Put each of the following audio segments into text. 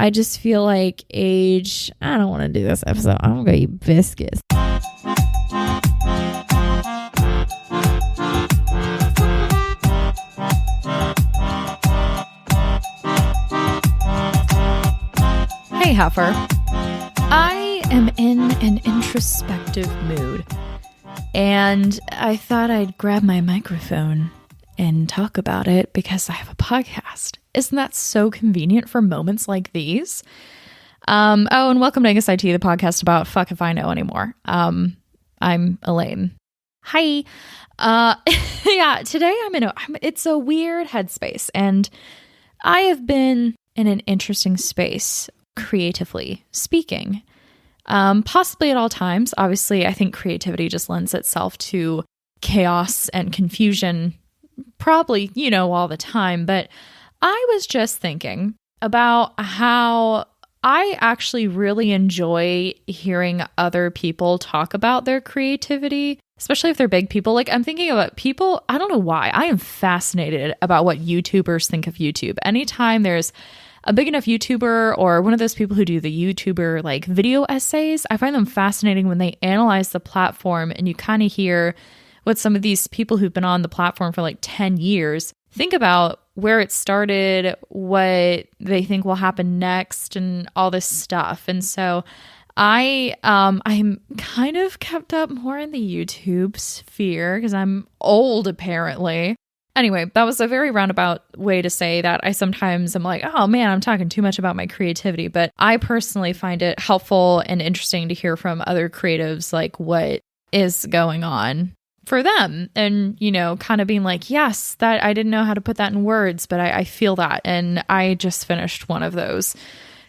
I just feel like age, I don't want to do this episode. I'm going to eat biscuits. Hey, Heifer. I am in an introspective mood, and I thought I'd grab my microphone and talk about it because I have a podcast. Isn't that so convenient for moments like these? And welcome to Angus Eye Tea, the podcast about fuck if I know anymore. I'm Elaine. Hi. Yeah, today it's a weird headspace, and I have been in an interesting space, creatively speaking. Possibly at all times. Obviously, I think creativity just lends itself to chaos and confusion, probably, all the time. But I was just thinking about how I actually really enjoy hearing other people talk about their creativity, especially if they're big people. Like, I'm thinking about people, I don't know why, I am fascinated about what YouTubers think of YouTube. Anytime there's a big enough YouTuber or one of those people who do the YouTuber like video essays, I find them fascinating when they analyze the platform and you kind of hear what some of these people who've been on the platform for like 10 years think about where it started, what they think will happen next, and all this stuff. And so I'm kind of kept up more in the YouTube sphere because I'm old, apparently. Anyway, that was a very roundabout way to say that I sometimes am like, oh man, I'm talking too much about my creativity. But I personally find it helpful and interesting to hear from other creatives, like what is going on for them. And, kind of being like, yes, that I didn't know how to put that in words, but I feel that. And I just finished one of those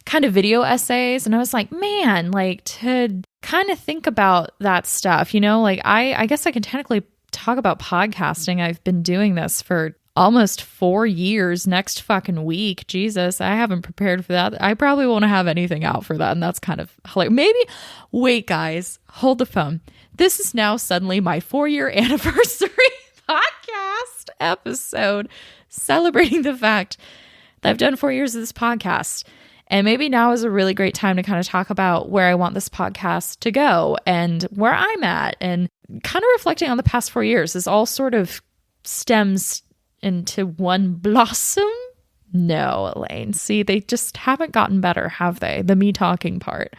kind of video essays. And I was like, man, like to kind of think about that stuff, like I guess I can technically talk about podcasting. I've been doing this for almost 4 years next fucking week. Jesus, I haven't prepared for that. I probably won't have anything out for that. And that's kind of hilarious. Maybe, wait guys, hold the phone. This is now suddenly my 4-year anniversary podcast episode celebrating the fact that I've done 4 years of this podcast. And maybe now is a really great time to kind of talk about where I want this podcast to go and where I'm at, and kind of reflecting on the past 4 years. This all sort of stems into one blossom. No, Elaine. See, they just haven't gotten better, have they? The me talking part.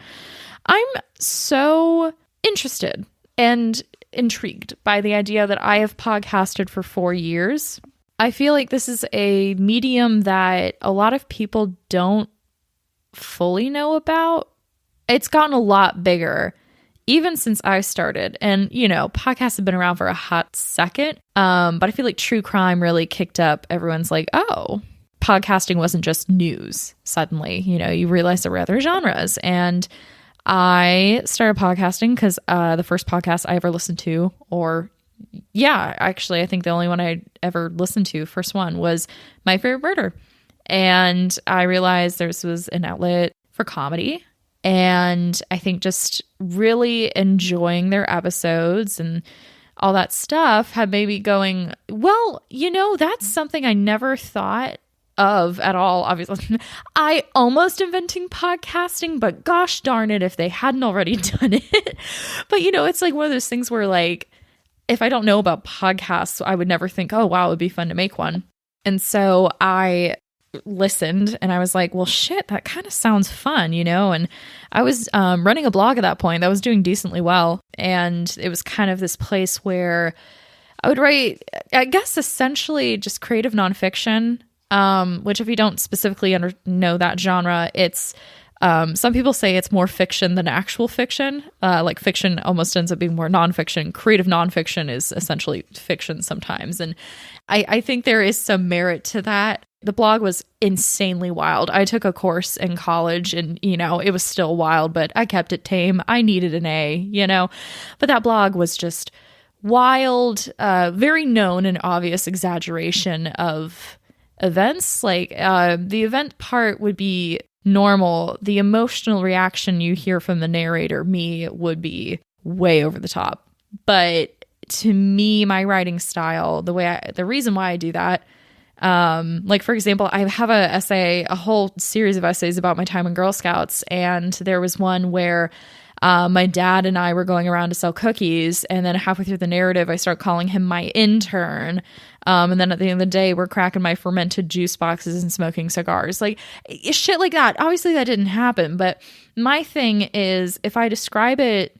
I'm so interested and intrigued by the idea that I have podcasted for 4 years. I feel like this is a medium that a lot of people don't fully know about. It's gotten a lot bigger even since I started. And, podcasts have been around for a hot second. But I feel like true crime really kicked up. Everyone's like, oh, podcasting wasn't just news. Suddenly, you realize there were other genres. And I started podcasting because the first podcast I ever listened to, actually, I think the only one I ever listened to, first one, was My Favorite Murder. And I realized this was an outlet for comedy. And I think just really enjoying their episodes and all that stuff had maybe going, well, that's something I never thought of at all. Obviously, I almost inventing podcasting, but gosh darn it, if they hadn't already done it. But, it's like one of those things where, like, if I don't know about podcasts, I would never think, oh, wow, it would be fun to make one. And so I listened and I was like, well, shit, that kind of sounds fun, and I was running a blog at that point that was doing decently well, and it was kind of this place where I would write, I guess, essentially just creative nonfiction, which if you don't specifically know that genre, it's some people say it's more fiction than actual fiction. Like fiction almost ends up being more nonfiction. Creative nonfiction is essentially fiction sometimes, and I think there is some merit to that. The blog was insanely wild. I took a course in college and, it was still wild, but I kept it tame. I needed an A, but that blog was just wild, very known and obvious exaggeration of events. Like the event part would be normal. The emotional reaction you hear from the narrator, me, would be way over the top. But to me, my writing style, the reason why I do that, Like, for example, I have a whole series of essays about my time in Girl Scouts. And there was one where my dad and I were going around to sell cookies. And then halfway through the narrative, I start calling him my intern. And then at the end of the day, we're cracking my fermented juice boxes and smoking cigars. Like, shit like that. Obviously, that didn't happen. But my thing is, if I describe it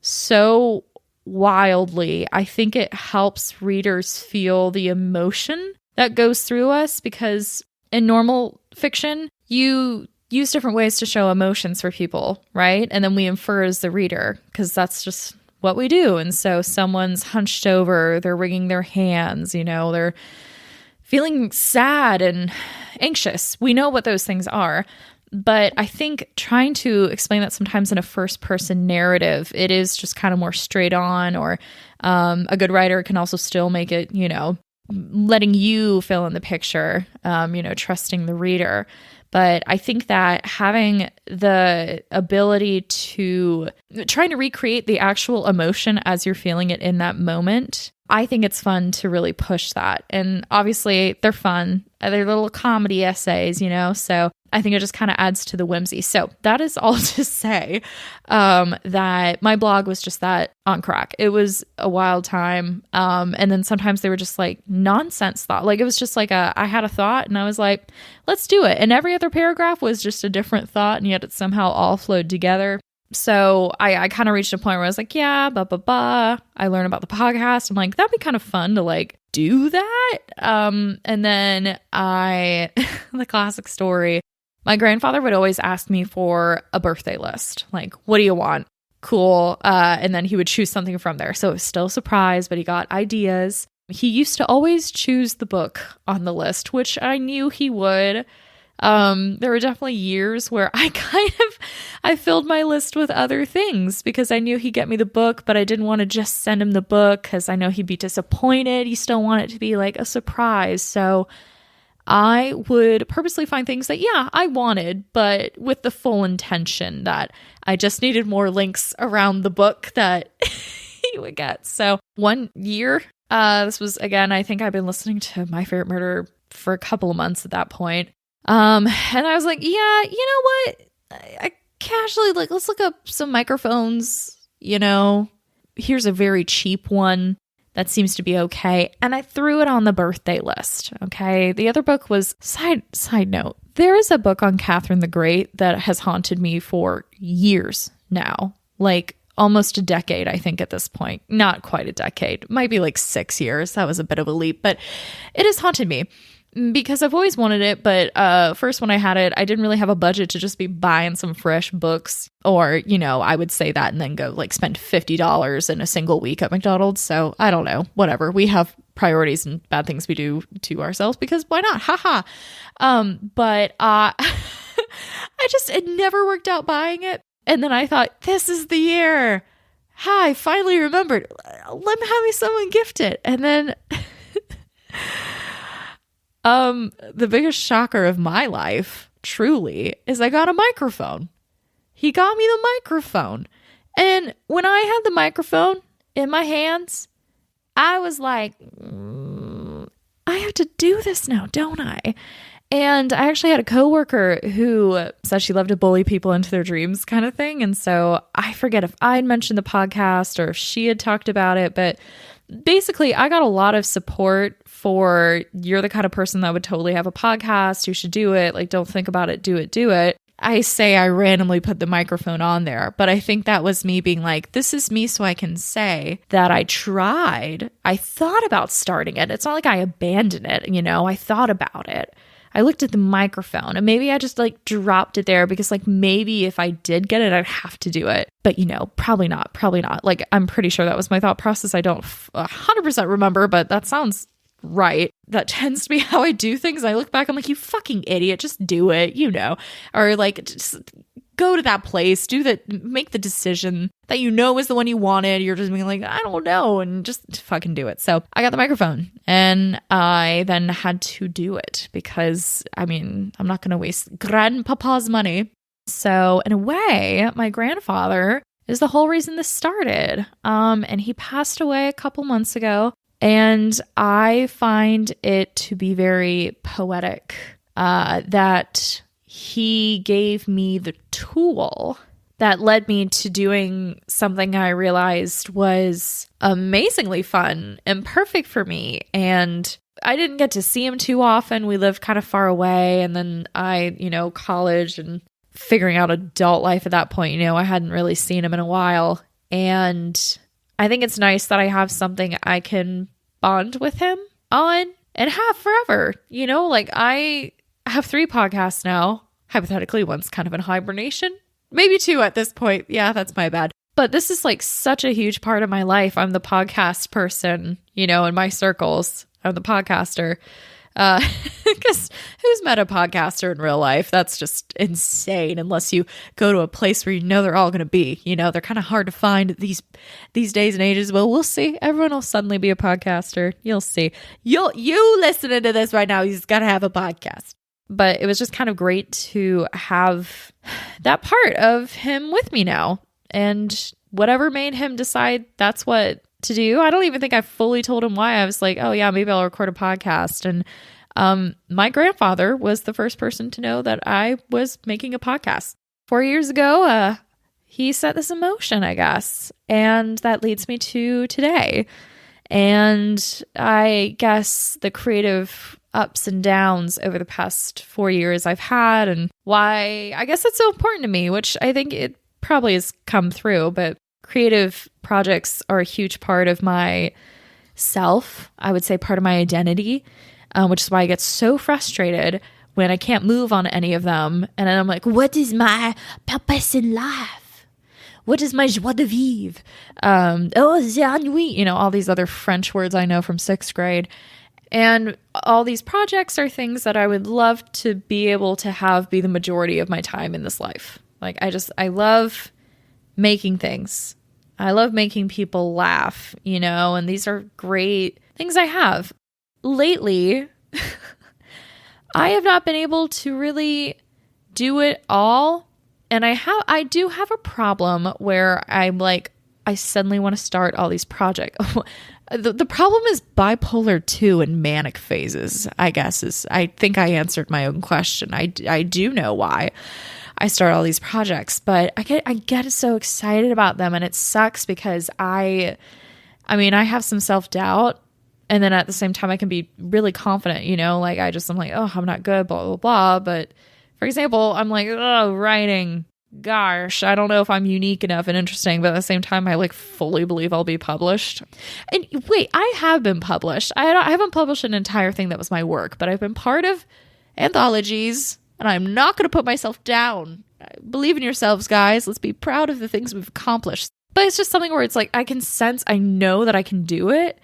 so wildly, I think it helps readers feel the emotion that goes through us, because in normal fiction, you use different ways to show emotions for people, right? And then we infer as the reader, because that's just what we do. And so someone's hunched over, they're wringing their hands, they're feeling sad and anxious. We know what those things are. But I think trying to explain that sometimes in a first person narrative, it is just kind of more straight on, or a good writer can also still make it, letting you fill in the picture, trusting the reader. But I think that having the ability to trying to recreate the actual emotion as you're feeling it in that moment, I think it's fun to really push that. And obviously they're fun. They're little comedy essays, so I think it just kind of adds to the whimsy. So that is all to say that my blog was just that on crack. It was a wild time. And then sometimes they were just like nonsense thought. Like, it was just like I had a thought and I was like, let's do it. And every other paragraph was just a different thought, and yet it somehow all flowed together. So I kind of reached a point where I was like, yeah, I learned about the podcast. I'm like, that'd be kind of fun to like do that. And then the classic story, my grandfather would always ask me for a birthday list. Like, what do you want? Cool. And then he would choose something from there. So it was still a surprise, but he got ideas. He used to always choose the book on the list, which I knew he would. There were definitely years where I filled my list with other things because I knew he'd get me the book, but I didn't want to just send him the book because I know he'd be disappointed. He still wanted it to be like a surprise. So I would purposely find things that, I wanted, but with the full intention that I just needed more links around the book that he would get. So one year, this was, again, I think I've been listening to My Favorite Murder for a couple of months at that point. And I was like, yeah, you know what? I casually let's look up some microphones, here's a very cheap one that seems to be okay. And I threw it on the birthday list. Okay. The other book was side note. There is a book on Catherine the Great that has haunted me for years now, like almost a decade, I think at this point, not quite a decade, might be like 6 years. That was a bit of a leap, but it has haunted me. Because I've always wanted it, but first when I had it, I didn't really have a budget to just be buying some fresh books, or, I would say that and then go like spend $50 in a single week at McDonald's. So I don't know, whatever. We have priorities and bad things we do to ourselves because why not? Haha. But it never worked out buying it. And then I thought, this is the year. I finally remembered. Let me have me someone gift it. And then the biggest shocker of my life, truly, is I got a microphone. He got me the microphone. And when I had the microphone in my hands, I was like, I have to do this now, don't I? And I actually had a coworker who said she loved to bully people into their dreams kind of thing. And so I forget if I'd mentioned the podcast or if she had talked about it, but basically I got a lot of support for, you're the kind of person that would totally have a podcast, you should do it, like don't think about it, do it. I say I randomly put the microphone on there, but I think that was me being like, this is me so I can say that I tried. I thought about starting it. It's not like I abandoned it, I thought about it. I looked at the microphone and maybe I just like dropped it there because like maybe if I did get it, I'd have to do it. But probably not. Like I'm pretty sure that was my thought process. I don't 100% remember, but that sounds right. That tends to be how I do things. I look back, I'm like, you fucking idiot, just do it, or like just go to that place, make the decision that is the one you wanted. You're just being like, I don't know, and just fucking do it. So I got the microphone and I then had to do it because I'm not going to waste grandpapa's money. So in a way, my grandfather is the whole reason this started. And he passed away a couple months ago. And I find it to be very poetic that he gave me the tool that led me to doing something I realized was amazingly fun and perfect for me. And I didn't get to see him too often. We lived kind of far away. And then college and figuring out adult life at that point, I hadn't really seen him in a while. And I think it's nice that I have something I can bond with him on and have forever. I have 3 podcasts now. Hypothetically, one's kind of in hibernation. Maybe 2 at this point. Yeah, that's my bad. But this is like such a huge part of my life. I'm the podcast person, in my circles. I'm the podcaster. Because who's met a podcaster in real life? That's just insane unless you go to a place where they're all going to be. They're kind of hard to find these days and ages. Well, we'll see. Everyone will suddenly be a podcaster. You'll see. You listening to this right now, you just got to have a podcast. But it was just kind of great to have that part of him with me now. And whatever made him decide that's what to do. I don't even think I fully told him why. I was like, oh yeah, maybe I'll record a podcast. And my grandfather was the first person to know that I was making a podcast. 4 years ago, he set this in motion, I guess. And that leads me to today. And I guess the creative ups and downs over the past 4 years I've had, and why I guess it's so important to me, which I think it probably has come through, but creative projects are a huge part of my self. I would say part of my identity, which is why I get so frustrated when I can't move on any of them. And then I'm like, what is my purpose in life? What is my joie de vivre? C'est ennui. All these other French words I know from 6th grade. And all these projects are things that I would love to be able to have be the majority of my time in this life. Like, I love making things. I love making people laugh, and these are great things I have. Lately, I have not been able to really do it all. And I do have a problem where I'm like, I suddenly want to start all these projects. The problem is bipolar 2 and manic phases, I guess, I think I answered my own question. I do know why I start all these projects, but I get so excited about them, and it sucks because I have some self-doubt, and then at the same time I can be really confident, I'm like, oh, I'm not good, blah, blah, blah. But for example, I'm like, oh, writing, gosh, I don't know if I'm unique enough and interesting, but at the same time, I like fully believe I'll be published. And wait, I have been published. I haven't published an entire thing that was my work, but I've been part of anthologies, and I'm not going to put myself down. Believe in yourselves, guys. Let's be proud of the things we've accomplished. But it's just something where it's like, I know that I can do it.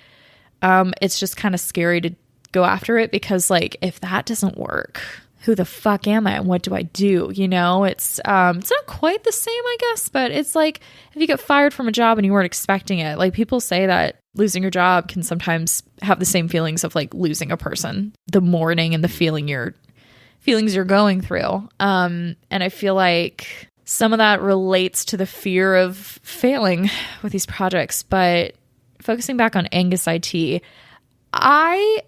It's just kind of scary to go after it because, like, if that doesn't work, who the fuck am I and what do I do? It's not quite the same, I guess, but it's like if you get fired from a job and you weren't expecting it. Like, people say that losing your job can sometimes have the same feelings of like losing a person, the mourning and the feelings you're going through. And I feel like some of that relates to the fear of failing with these projects. But focusing back on Angus Eye Tea, I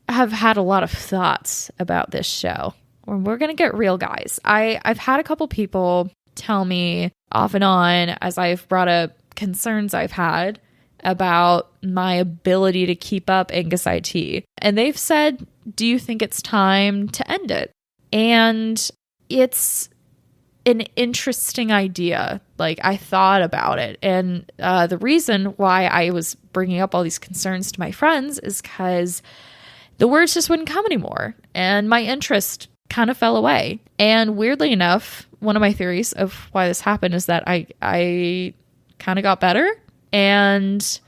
have had a lot of thoughts about this show. We're going to get real, guys. I've had a couple people tell me off and on as I've brought up concerns I've had about my ability to keep up Angus Eye Tea. And they've said, do you think it's time to end it? And it's an interesting idea. Like, I thought about it. And the reason why I was bringing up all these concerns to my friends is because the words just wouldn't come anymore. And my interest kind of fell away. And weirdly enough, one of my theories of why this happened is that I kind of got better. And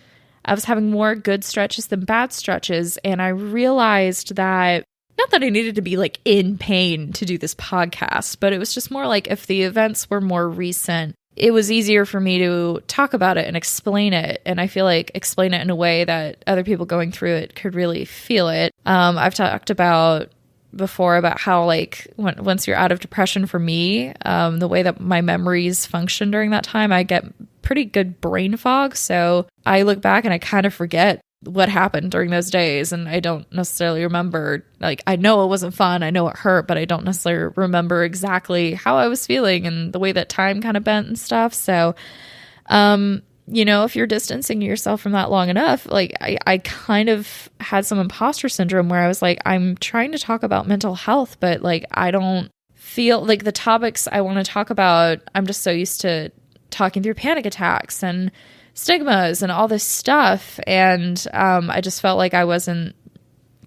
I was having more good stretches than bad stretches. And I realized that, not that I needed to be like in pain to do this podcast, but it was just more like if the events were more recent, it was easier for me to talk about it and explain it. And I feel like explain it in a way that other people going through it could really feel it. I've talked about before about how like once you're out of depression, for me, the way that my memories function during that time, I get pretty good brain fog. So I look back and I kind of forget what happened during those days. And I don't necessarily remember, like, I know it wasn't fun. I know it hurt, but I don't necessarily remember exactly how I was feeling and the way that time kind of bent and stuff. So, if you're distancing yourself from that long enough, like I kind of had some imposter syndrome where I was like, I'm trying to talk about mental health, but like, I don't feel like the topics I want to talk about. I'm just so used to talking through panic attacks and stigmas and all this stuff. And I just felt like I wasn't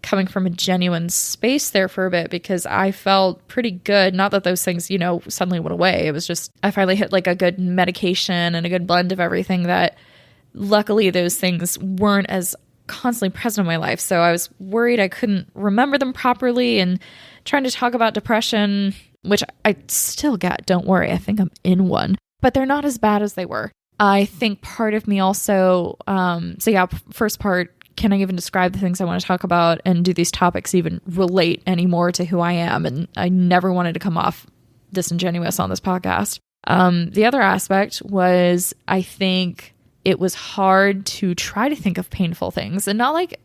coming from a genuine space there for a bit because I felt pretty good. Not that those things, suddenly went away. It was just, I finally hit like a good medication and a good blend of everything that luckily those things weren't as constantly present in my life. So I was worried I couldn't remember them properly and trying to talk about depression, which I still get. Don't worry. I think I'm in one, but they're not as bad as they were. I think part of me also, first part, can I even describe the things I want to talk about, and do these topics even relate anymore to who I am? And I never wanted to come off disingenuous on this podcast. The other aspect was, I think it was hard to try to think of painful things, and not like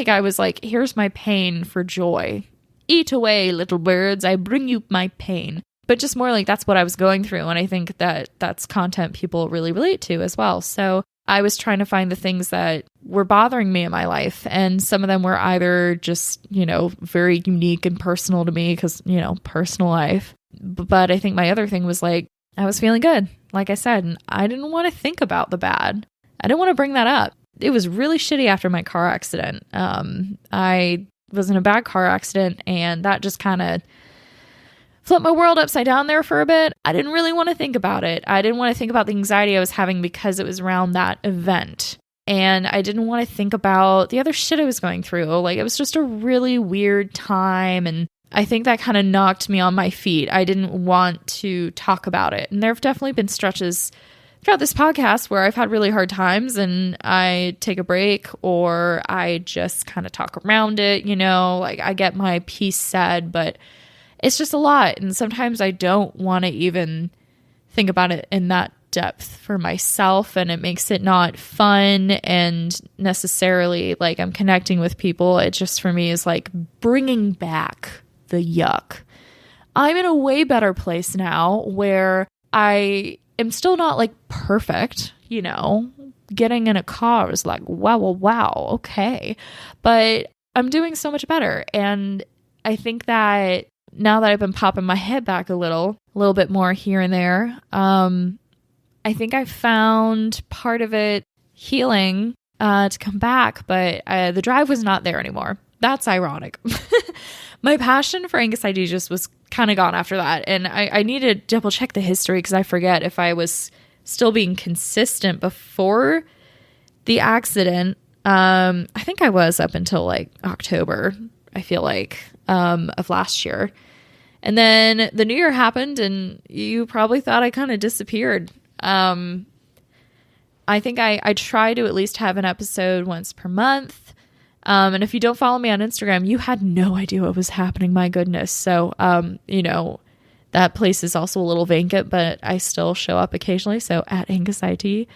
I was like, here's my pain for joy. Eat away, little birds, I bring you my pain. But just more like that's what I was going through. And I think that that's content people really relate to as well. So I was trying to find the things that were bothering me in my life. And some of them were either just, very unique and personal to me because, personal life. But I think my other thing was like, I was feeling good, like I said, and I didn't want to think about the bad. I didn't want to bring that up. It was really shitty after my car accident. I was in a bad car accident, and that just kind of flipped my world upside down there for a bit. I didn't really want to think about it. I didn't want to think about the anxiety I was having because it was around that event. And I didn't want to think about the other shit I was going through. Like, it was just a really weird time. And I think that kind of knocked me on my feet. I didn't want to talk about it. And there have definitely been stretches throughout this podcast where I've had really hard times and I take a break or I just kind of talk around it, like I get my piece said, but it's just a lot. And sometimes I don't want to even think about it in that depth for myself. And it makes it not fun and necessarily like I'm connecting with people. It just for me is like bringing back the yuck. I'm in a way better place now where I am still not like perfect, getting in a car is like, wow, okay. But I'm doing so much better. And I think that now that I've been popping my head back a little bit more here and there, I think I found part of it healing to come back, but the drive was not there anymore. That's ironic. My passion for Angus Eye Tea just was kind of gone after that. And I need to double check the history because I forget if I was still being consistent before the accident. I think I was up until like October, I feel like, of last year. And then the new year happened and you probably thought I kind of disappeared. I think I try to at least have an episode once per month. And if you don't follow me on Instagram, you had no idea what was happening. My goodness. So, that place is also a little vacant, but I still show up occasionally. So at Angus Eye Tea.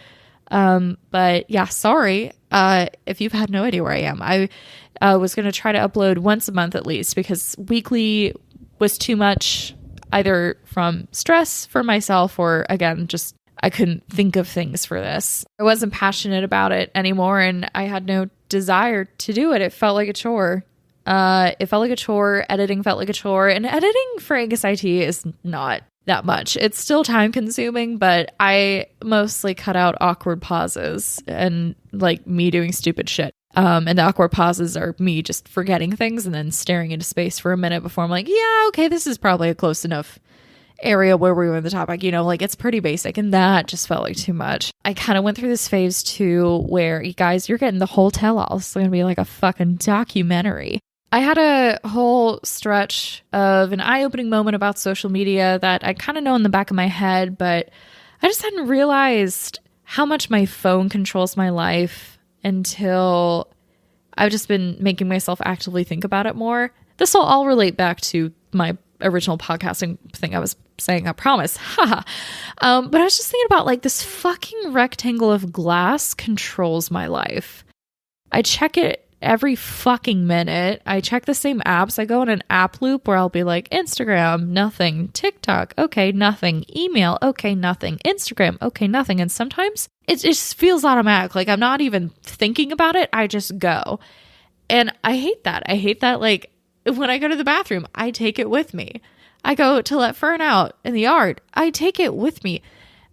But yeah, sorry. If you've had no idea where I am, I was going to try to upload once a month at least because weekly was too much either from stress for myself or again, just I couldn't think of things for this. I wasn't passionate about it anymore and I had no desire to do it. It felt like a chore. Editing felt like a chore, and editing for Angus Eye Tea is not that much. It's still time consuming, but I mostly cut out awkward pauses and like me doing stupid shit. And the awkward pauses are me just forgetting things and then staring into space for a minute before I'm like, yeah, okay, this is probably a close enough area where we were in the topic, like it's pretty basic. And that just felt like too much. I kind of went through this phase too, where you guys, you're getting the whole tell-all. It's going to be like a fucking documentary. I had a whole stretch of an eye-opening moment about social media that I kind of know in the back of my head, but I just hadn't realized how much my phone controls my life until I've just been making myself actively think about it more. This will all relate back to my original podcasting thing I was saying, I promise. But I was just thinking about like this fucking rectangle of glass controls my life. I check it every fucking minute. I check the same apps. I go in an app loop where I'll be like, Instagram, nothing. TikTok, okay, nothing. Email, okay, nothing. Instagram, okay, nothing. And sometimes it just feels automatic. Like I'm not even thinking about it. I just go. And I hate that. I hate that. Like when I go to the bathroom, I take it with me. I go to let Fern out in the yard. I take it with me.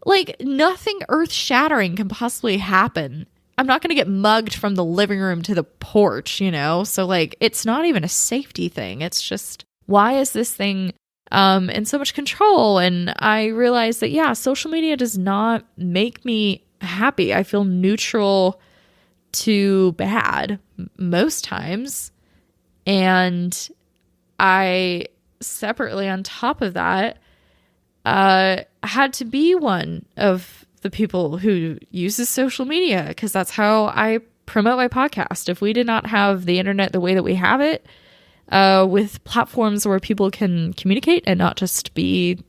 Like nothing earth shattering can possibly happen. I'm not going to get mugged from the living room to the porch, you know? So like, it's not even a safety thing. It's just, why is this thing in so much control? And I realized that, yeah, social media does not make me happy. I feel neutral to bad most times. And I separately on top of that, had to be one of the people who uses social media because that's how I promote my podcast. If we did not have the internet the way that we have it, with platforms where people can communicate and not just be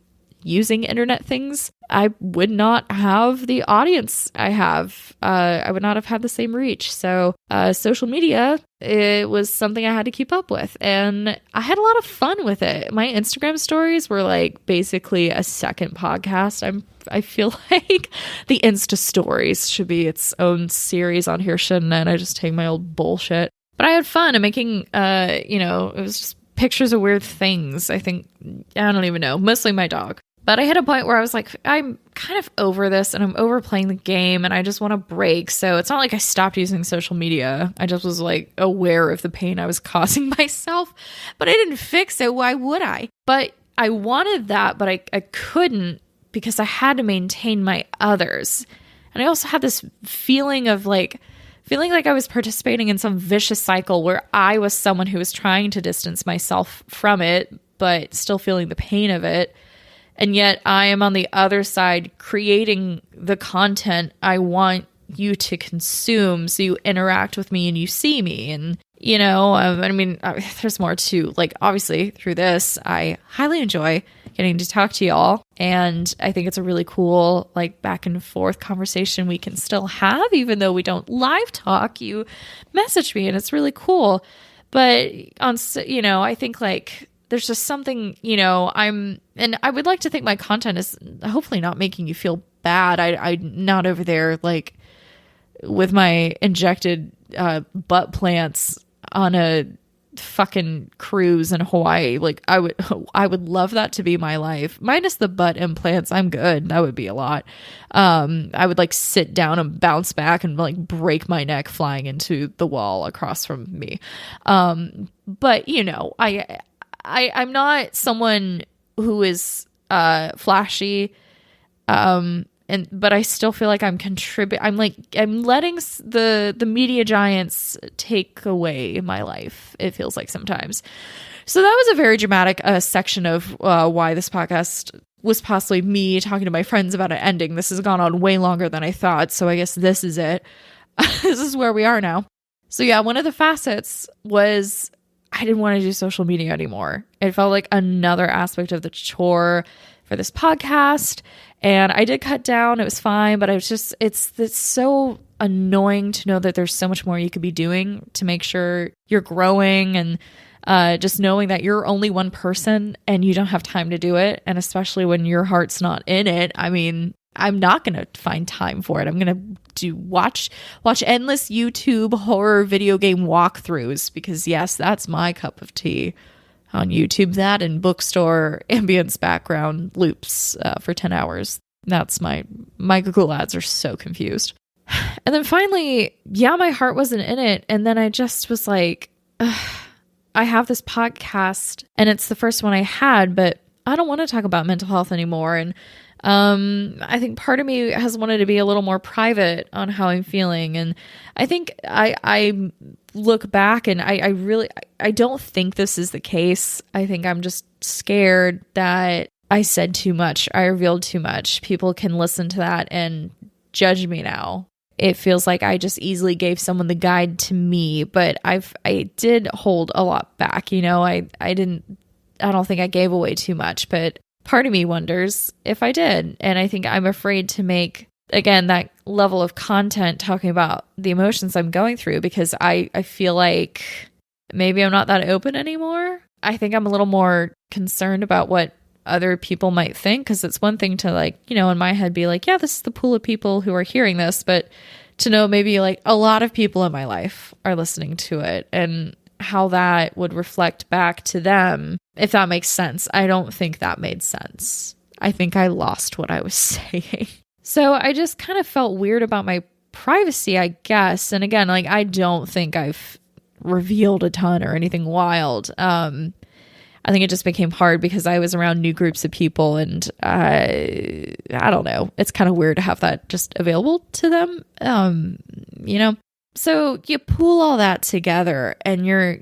using internet things, I would not have the audience I have. I would not have had the same reach. So social media, it was something I had to keep up with. And I had a lot of fun with it. My Instagram stories were like basically a second podcast. I feel like the Insta stories should be its own series on here, shouldn't it? I just take my old bullshit. But I had fun. I'm making, it was just pictures of weird things. I think, I don't even know, mostly my dog. But I hit a point where I was like, I'm kind of over this and I'm overplaying the game and I just want to break. So it's not like I stopped using social media. I just was like aware of the pain I was causing myself, but I didn't fix it. Why would I? But I wanted that, but I couldn't because I had to maintain my others. And I also had this feeling like I was participating in some vicious cycle where I was someone who was trying to distance myself from it, but still feeling the pain of it. And yet I am on the other side creating the content I want you to consume so you interact with me and you see me. And, there's more too. Like, obviously, through this, I highly enjoy getting to talk to y'all. And I think it's a really cool, like, back and forth conversation we can still have, even though we don't live talk. You message me and it's really cool. But, I think, like, there's just something, and I would like to think my content is hopefully not making you feel bad. I'm not over there like with my injected butt plants on a fucking cruise in Hawaii. Like I would love that to be my life. Minus the butt implants, I'm good. That would be a lot. I would like sit down and bounce back and like break my neck flying into the wall across from me. But I'm not someone who is flashy, but I still feel like I'm I'm letting the media giants take away my life. It feels like sometimes. So that was a very dramatic section of why this podcast was possibly me talking to my friends about it ending. This has gone on way longer than I thought. So I guess this is it. This is where we are now. So yeah, one of the facets was I didn't want to do social media anymore. It felt like another aspect of the chore for this podcast. And I did cut down. It was fine. But it's so annoying to know that there's so much more you could be doing to make sure you're growing and just knowing that you're only one person and you don't have time to do it. And especially when your heart's not in it. I mean, I'm not going to find time for it. I'm going to watch endless YouTube horror video game walkthroughs because yes, that's my cup of tea on YouTube. That and bookstore ambience background loops for 10 hours. That's my Google ads are so confused. And then finally, yeah, my heart wasn't in it. And then I just was like, I have this podcast and it's the first one I had, but I don't want to talk about mental health anymore. And I think part of me has wanted to be a little more private on how I'm feeling. And I think I look back and I don't think this is the case. I think I'm just scared that I said too much. I revealed too much. People can listen to that and judge me now. It feels like I just easily gave someone the guide to me, but I did hold a lot back. I don't think I gave away too much, but part of me wonders if I did. And I think I'm afraid to make again, that level of content talking about the emotions I'm going through, because I feel like maybe I'm not that open anymore. I think I'm a little more concerned about what other people might think, because it's one thing to like, in my head be like, yeah, this is the pool of people who are hearing this, but to know maybe like a lot of people in my life are listening to it and how that would reflect back to them, if that makes sense. I don't think that made sense. I think I lost what I was saying. So I just kind of felt weird about my privacy, I guess. And again, like, I don't think I've revealed a ton or anything wild. I think it just became hard because I was around new groups of people, and I don't know. It's kind of weird to have that just available to them, So you pool all that together, and you're,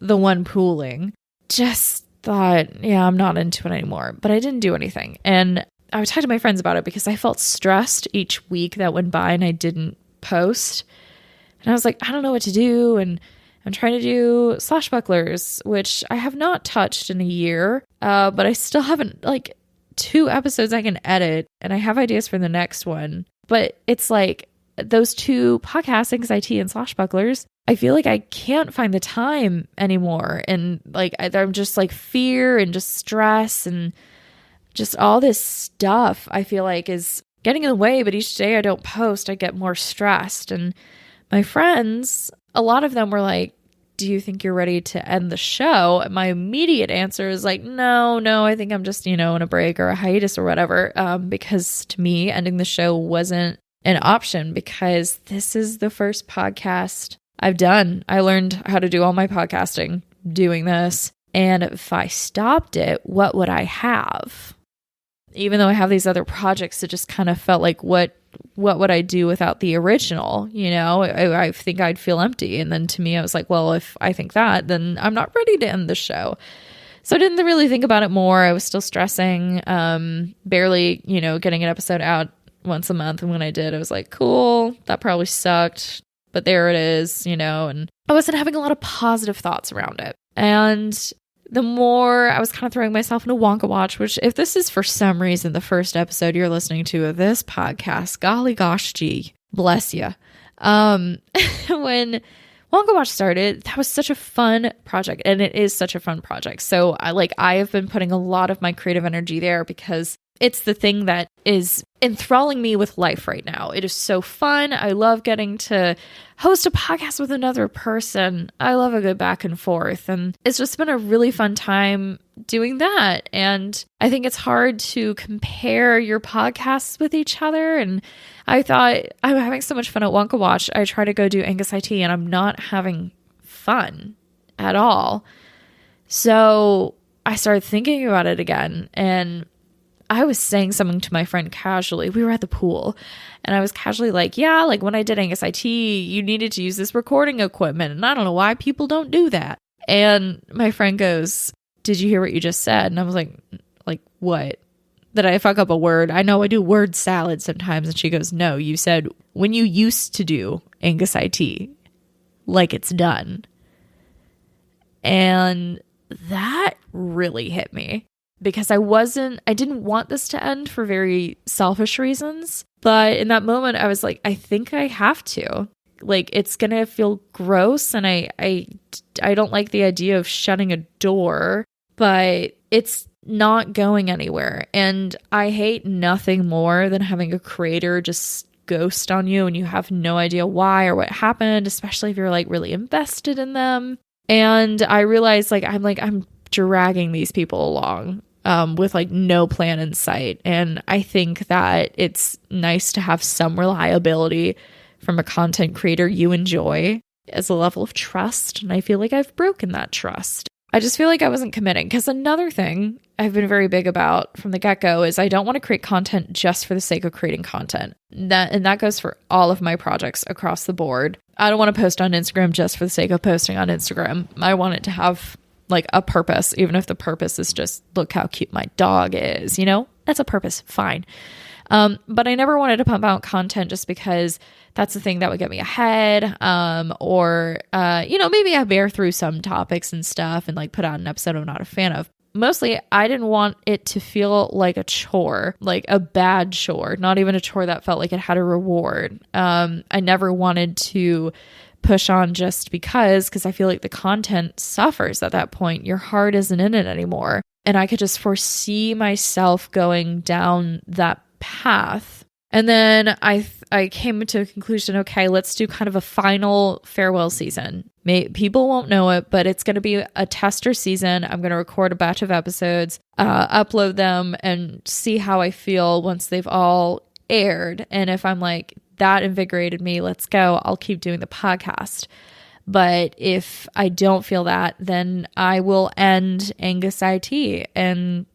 the one pooling, just thought, yeah, I'm not into it anymore. But I didn't do anything. And I would talk to my friends about it because I felt stressed each week that went by and I didn't post. And I was like, I don't know what to do. And I'm trying to do Slashbucklers, which I have not touched in a year, but I still haven't, like, 2 episodes I can edit, and I have ideas for the next one. But it's like those 2 podcasts, Angus Eye Tea and Slashbucklers, I feel like I can't find the time anymore. And like, I'm just like fear and just stress and just all this stuff I feel like is getting in the way. But each day I don't post, I get more stressed. And my friends, a lot of them were like, do you think you're ready to end the show? And my immediate answer is like, no, I think I'm just, in a break or a hiatus or whatever. Because to me, ending the show wasn't an option, because this is the first podcast I've done. I learned how to do all my podcasting doing this. And if I stopped it, what would I have? Even though I have these other projects, it just kind of felt like, what would I do without the original? I think I'd feel empty. And then to me, I was like, well, if I think that, then I'm not ready to end the show. So I didn't really think about it more. I was still stressing, barely, getting an episode out once a month. And when I did, I was like, cool, that probably sucked, but there it is, and I wasn't having a lot of positive thoughts around it. And the more I was kind of throwing myself into Wonka Watch, which if this is for some reason the first episode you're listening to of this podcast, golly gosh gee, bless you. When Wonka Watch started, that was such a fun project, and it is such a fun project. So I have been putting a lot of my creative energy there because it's the thing that is enthralling me with life right now. It is so fun. I love getting to host a podcast with another person. I love a good back and forth. And it's just been a really fun time doing that. And I think it's hard to compare your podcasts with each other. And I thought, I'm having so much fun at Wonka Watch. I try to go do Angus Eye Tea, and I'm not having fun at all. So I started thinking about it again, and I was saying something to my friend casually. We were at the pool, and I was casually like, yeah, like when I did Angus Eye Tea, you needed to use this recording equipment, and I don't know why people don't do that. And my friend goes, did you hear what you just said? And I was like what? Did I fuck up a word? I know I do word salad sometimes. And she goes, no, you said when you used to do Angus Eye Tea, like it's done. And that really hit me. Because I didn't want this to end for very selfish reasons. But in that moment, I was like, I think I have to. Like, it's going to feel gross. And I don't like the idea of shutting a door, but it's not going anywhere. And I hate nothing more than having a creator just ghost on you and you have no idea why or what happened, especially if you're like really invested in them. And I realized I'm dragging these people along with like no plan in sight. And I think that it's nice to have some reliability from a content creator you enjoy as a level of trust. And I feel like I've broken that trust. I just feel like I wasn't committing, because another thing I've been very big about from the get-go is I don't want to create content just for the sake of creating content. That goes for all of my projects across the board. I don't want to post on Instagram just for the sake of posting on Instagram. I want it to have like a purpose, even if the purpose is just look how cute my dog is, that's a purpose. Fine. But I never wanted to pump out content just because that's the thing that would get me ahead. Or maybe I bear through some topics and stuff and like put out an episode I'm not a fan of. mostly I didn't want it to feel like a chore, like a bad chore, not even a chore that felt like it had a reward. I never wanted to push on just because I feel like the content suffers at that point. Your heart isn't in it anymore. And I could just foresee myself going down that path. And then I came to a conclusion, okay, let's do kind of a final farewell season. People won't know it, but it's going to be a tester season. I'm going to record a batch of episodes, upload them, and see how I feel once they've all aired. And if I'm like, that invigorated me, let's go, I'll keep doing the podcast. But if I don't feel that, then I will end Angus Eye Tea and,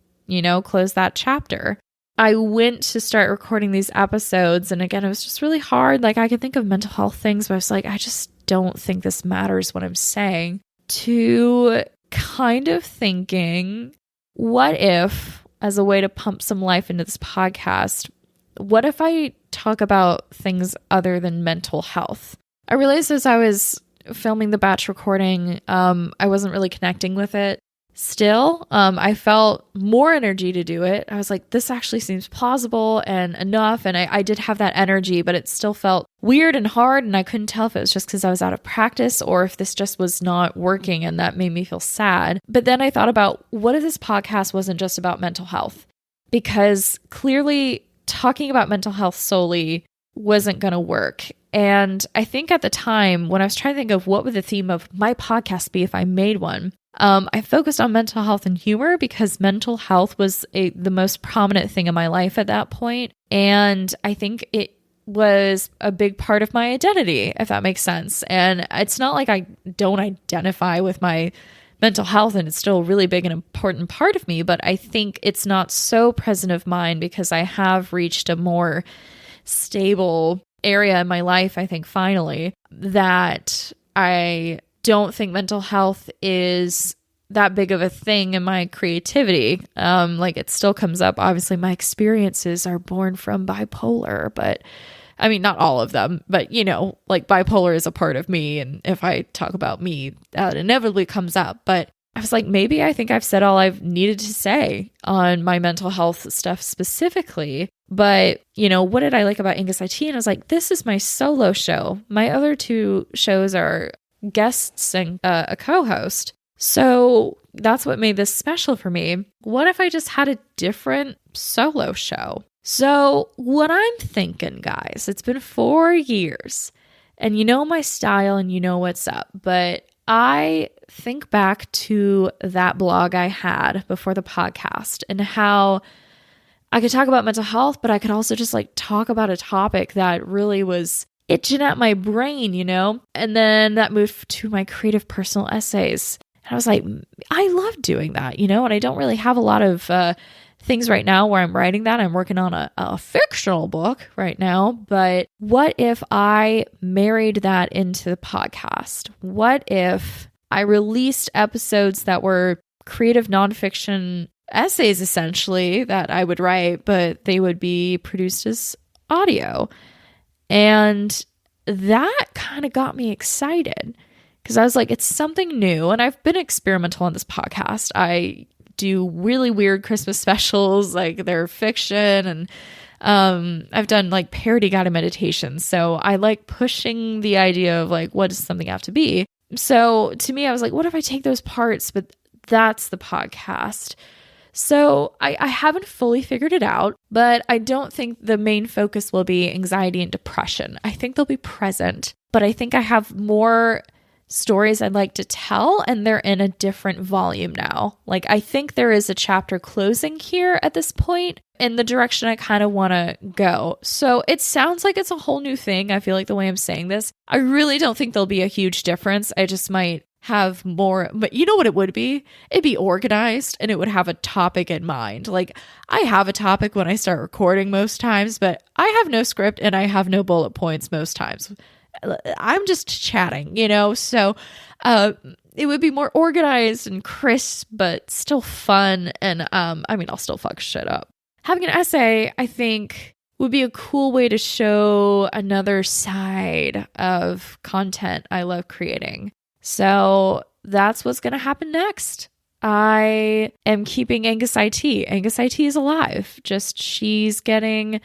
close that chapter. I went to start recording these episodes, and again, it was just really hard. Like, I could think of mental health things, but I was like, I just don't think this matters what I'm saying. To kind of thinking, what if, as a way to pump some life into this podcast, what if I talk about things other than mental health? I realized as I was filming the batch recording, I wasn't really connecting with it. Still, I felt more energy to do it. I was like, this actually seems plausible and enough. And I did have that energy, but it still felt weird and hard. And I couldn't tell if it was just because I was out of practice or if this just was not working, and that made me feel sad. But then I thought about, what if this podcast wasn't just about mental health? Because clearly talking about mental health solely wasn't going to work. And I think at the time when I was trying to think of what would the theme of my podcast be if I made one, I focused on mental health and humor because mental health was the most prominent thing in my life at that point. And I think it was a big part of my identity, if that makes sense. And it's not like I don't identify with my mental health, and it's still a really big and important part of me, but I think it's not so present of mind because I have reached a more stable area in my life, I think, finally, that I don't think mental health is that big of a thing in my creativity. Like, it still comes up. Obviously, my experiences are born from bipolar, but I mean, not all of them, but like bipolar is a part of me. And if I talk about me, that inevitably comes up. But I was like, maybe I think I've said all I've needed to say on my mental health stuff specifically. But, what did I like about Angus Eye Tea? And I was like, this is my solo show. My other two shows are guests and a co-host. So that's what made this special for me. What if I just had a different solo show? So what I'm thinking, guys, it's been 4 years and you know my style and you know what's up, but I think back to that blog I had before the podcast and how I could talk about mental health, but I could also just like talk about a topic that really was itching at my brain, And then that moved to my creative personal essays. And I was like, I love doing that, And I don't really have a lot of things right now where I'm writing that. I'm working on a fictional book right now. But what if I married that into the podcast? What if I released episodes that were creative nonfiction essays, essentially, that I would write, but they would be produced as audio? And that kind of got me excited because I was like, it's something new. And I've been experimental on this podcast. I do really weird Christmas specials, like they're fiction, and I've done like parody guided meditations. So I like pushing the idea of like, what does something have to be? So to me, I was like, what if I take those parts, but that's the podcast? So I haven't fully figured it out, but I don't think the main focus will be anxiety and depression. I think they'll be present, but I think I have more stories I'd like to tell, and they're in a different volume now. Like, I think there is a chapter closing here at this point in the direction I kind of want to go. So it sounds like it's a whole new thing. I feel like the way I'm saying this, I really don't think there'll be a huge difference. I just might have more, but you know what it would be? It'd be organized and it would have a topic in mind. Like, I have a topic when I start recording most times, but I have no script and I have no bullet points most times. I'm just chatting, so it would be more organized and crisp, but still fun. And I'll still fuck shit up. Having an essay, I think, would be a cool way to show another side of content I love creating. So that's what's going to happen next. I am keeping Angus Eye Tea. Angus Eye Tea is alive. Just she's getting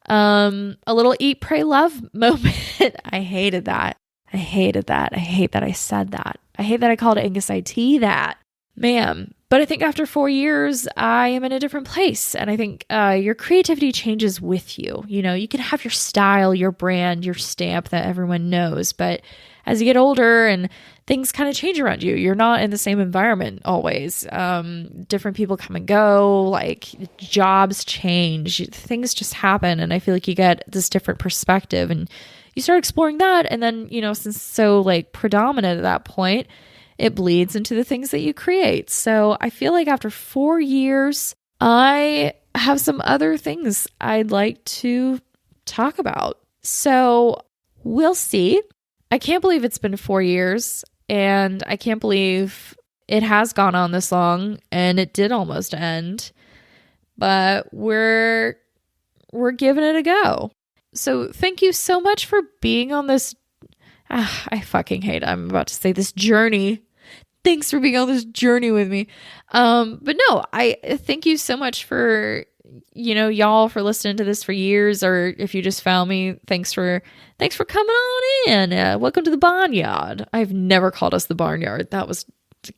a little eat, pray, love moment. I hated that. I hate that I said that. I hate that I called Angus Eye Tea that. Man. But I think after 4 years, I am in a different place. And I think your creativity changes with you. You know, you can have your style, your brand, your stamp that everyone knows. But as you get older and things kind of change around you, you're not in the same environment always. Different people come and go, like jobs change, things just happen. And I feel like you get this different perspective and you start exploring that. And then, you know, since it's so like predominant at that point, it bleeds into the things that you create. So I feel like after 4 years, I have some other things I'd like to talk about. So we'll see. I can't believe it's been 4 years, and I can't believe it has gone on this long, and it did almost end, but we're giving it a go. So thank you so much for being on this. I fucking hate it. I'm about to say this journey. Thanks for being on this journey with me. But no, I thank you so much for, you know, y'all for listening to this for years, or if you just found me, thanks for coming on in. Welcome to the barnyard. I've never called us the barnyard. That was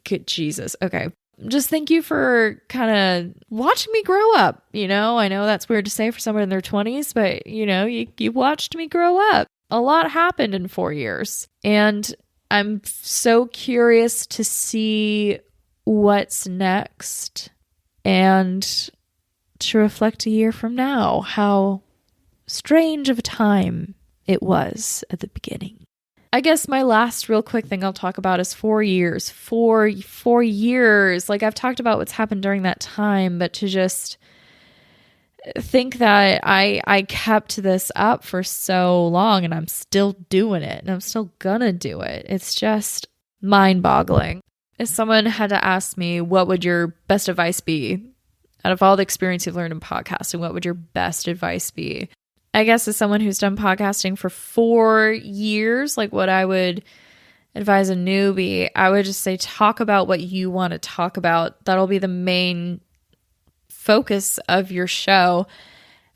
good. Jesus. Okay. Just thank you for kind of watching me grow up. You know, I know that's weird to say for someone in their 20s, but you know, you watched me grow up. A lot happened in 4 years, and I'm so curious to see what's next and to reflect a year from now how strange of a time it was at the beginning. I guess my last real quick thing I'll talk about is 4 years. 4 years. Like I've talked about what's happened during that time, but to just think that I kept this up for so long and I'm still doing it and I'm still gonna do it. It's just mind-boggling. If someone had to ask me, what would your best advice be out of all the experience you've learned in podcasting, what would your best advice be? I guess as someone who's done podcasting for 4 years, like what I would advise a newbie, I would just say talk about what you want to talk about. That'll be the main focus of your show.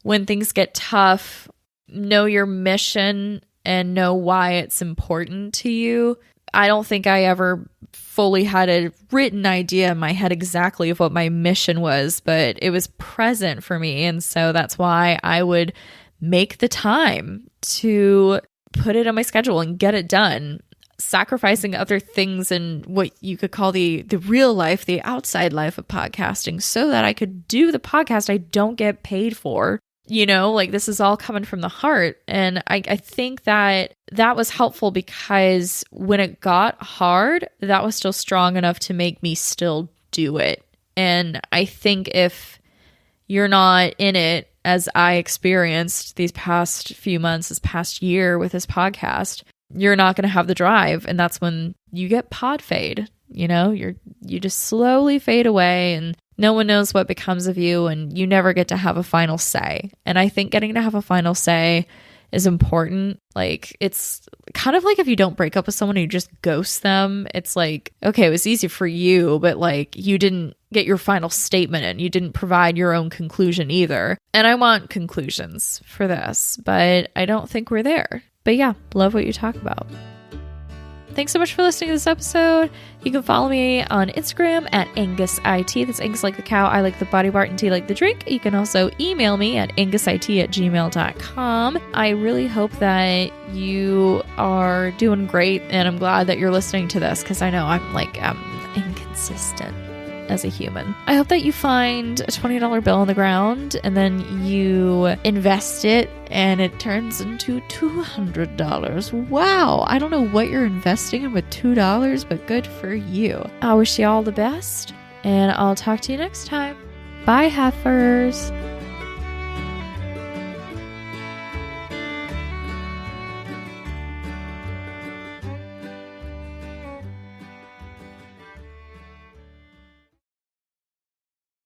When things get tough, know your mission and know why it's important to you. I don't think I ever fully had a written idea in my head exactly of what my mission was, but it was present for me. And so that's why I would make the time to put it on my schedule and get it done, sacrificing other things in what you could call the real life, the outside life of podcasting, so that I could do the podcast I don't get paid for. You know, like this is all coming from the heart. And I think that was helpful because when it got hard, that was still strong enough to make me still do it. And I think if you're not in it, as I experienced these past few months, this past year with this podcast, you're not going to have the drive. And that's when you get pod fade. You know, you just slowly fade away and no one knows what becomes of you and you never get to have a final say. And I think getting to have a final say is important. Like, it's kind of like if you don't break up with someone and you just ghost them, it's like, okay, it was easy for you, but like you didn't get your final statement and you didn't provide your own conclusion either. And I want conclusions for this, but I don't think we're there. But yeah, love what you talk about. Thanks so much for listening to this episode. You can follow me on Instagram at Angus Eye Tea. That's Angus like the cow, I like the body part, and tea like the drink. You can also email me at angusit@gmail.com. I really hope that you are doing great, and I'm glad that you're listening to this because I know I'm inconsistent as a human. I hope that you find a $20 bill on the ground and then you invest it and it turns into $200. Wow. I don't know what you're investing in with $2, but good for you. I wish you all the best and I'll talk to you next time. Bye, heifers.